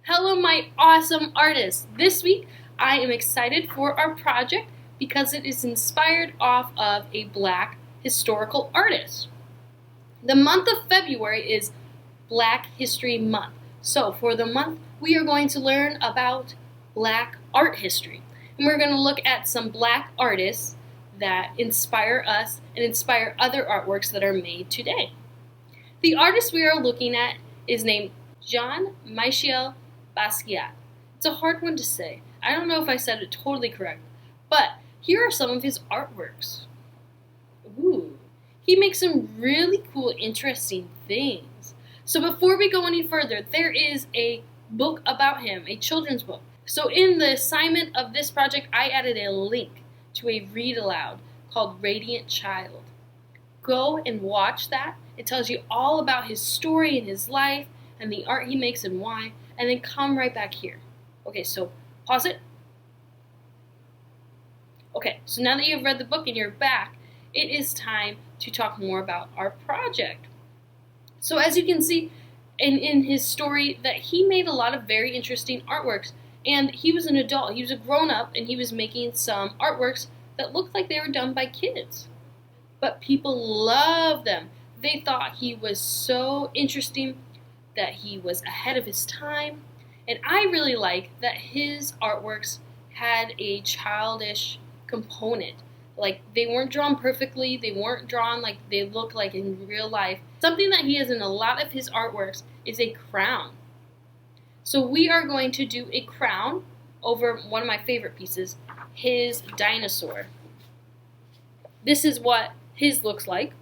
Hello, my awesome artists! This week I am excited for our project because it is inspired off of a Black historical artist. The month of February is Black History Month. So, for the month, we are going to learn about Black art history. And we're going to look at some Black artists that inspire us and inspire other artworks that are made today. The artist we are looking at is named Jean Michel Basquiat. It's a hard one to say. I don't know if I said it totally correct, but here are some of his artworks. Ooh, he makes some really cool, interesting things. So before we go any further, there is a book about him, a children's book. So in the assignment of this project, I added a link to a read aloud called Radiant Child. Go and watch that. It tells you all about his story and his life and the art he makes and why, and then come right back here. Okay, so pause it. Okay, so now that you've read the book and you're back, it is time to talk more about our project. So as you can see in his story that he made a lot of very interesting artworks, and he was an adult, he was a grown-up, and he was making some artworks that looked like they were done by kids. But people loved them. They thought he was so interesting, that he was ahead of his time. And I really like that his artworks had a childish component. Like, they weren't drawn perfectly, they weren't drawn like they look like in real life. Something that he has in a lot of his artworks is a crown. So we are going to do a crown over one of my favorite pieces, his dinosaur. This is what his looks like.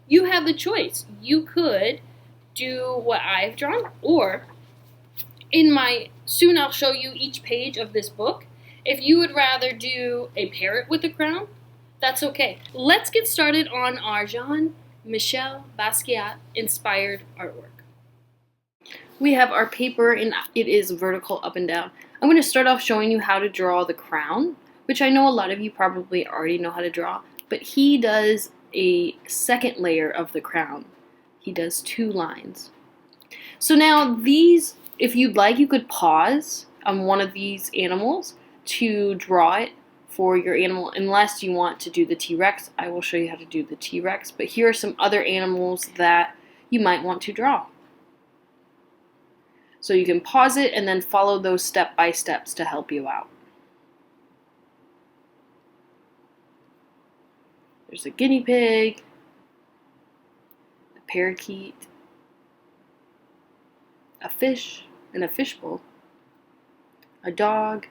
You have the choice. You could do what I've drawn, or soon I'll show you each page of this book. If you would rather do a parrot with a crown, that's okay. Let's get started on our Jean Michel Basquiat inspired artwork. We have our paper and it is vertical up and down. I'm going to start off showing you how to draw the crown, which I know a lot of you probably already know how to draw, but he does a second layer of the crown. He does 2 lines. So now these, if you'd like, you could pause on one of these animals to draw it for your animal, unless you want to do the T-Rex. I will show you how to do the T-Rex, but here are some other animals that you might want to draw. So you can pause it and then follow those step-by-steps to help you out. There's a guinea pig, a parakeet, a fish in a fishbowl, a dog,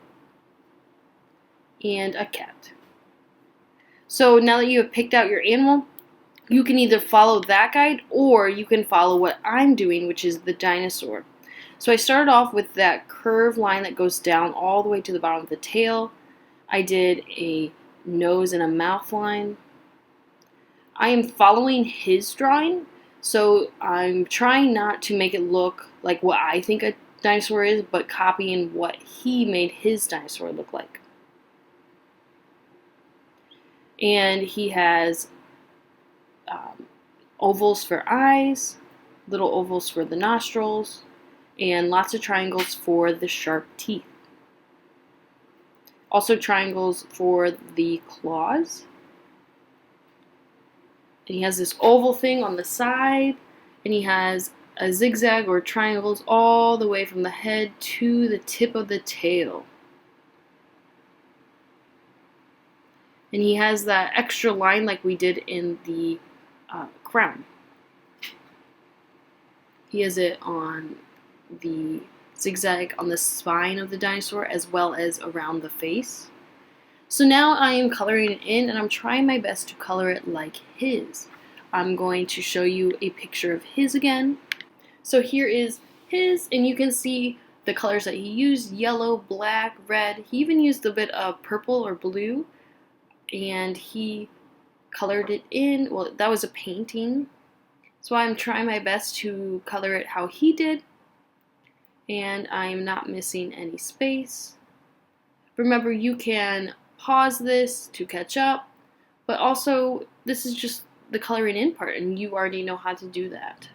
and a cat. So now that you have picked out your animal, you can either follow that guide or you can follow what I'm doing, which is the dinosaur. So I started off with that curved line that goes down all the way to the bottom of the tail. I did a nose and a mouth line. I am following his drawing, so I'm trying not to make it look like what I think a dinosaur is, but copying what he made his dinosaur look like. And he has ovals for eyes, little ovals for the nostrils, and lots of triangles for the sharp teeth. Also triangles for the claws. And he has this oval thing on the side, and he has a zigzag or triangles all the way from the head to the tip of the tail. And he has that extra line like we did in the crown. He has it on the zigzag on the spine of the dinosaur as well as around the face. So now I am coloring it in, and I'm trying my best to color it like his. I'm going to show you a picture of his again. So here is his, and you can see the colors that he used: yellow, black, red. He even used a bit of purple or blue, and he colored it in. Well, that was a painting. So I'm trying my best to color it how he did, and I'm not missing any space. Remember, you can pause this to catch up, but also this is just the coloring in part, and you already know how to do that.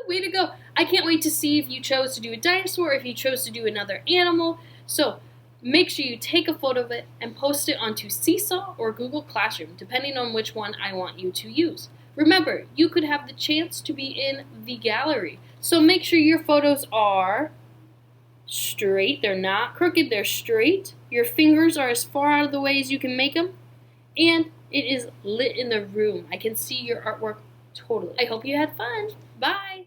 Way to go. I can't wait to see if you chose to do a dinosaur or if you chose to do another animal. So make sure you take a photo of it and post it onto Seesaw or Google Classroom, depending on which one I want you to use. Remember, you could have the chance to be in the gallery. So make sure your photos are straight. They're not crooked, they're straight. Your fingers are as far out of the way as you can make them. And it is lit in the room. I can see your artwork totally. I hope you had fun. Bye.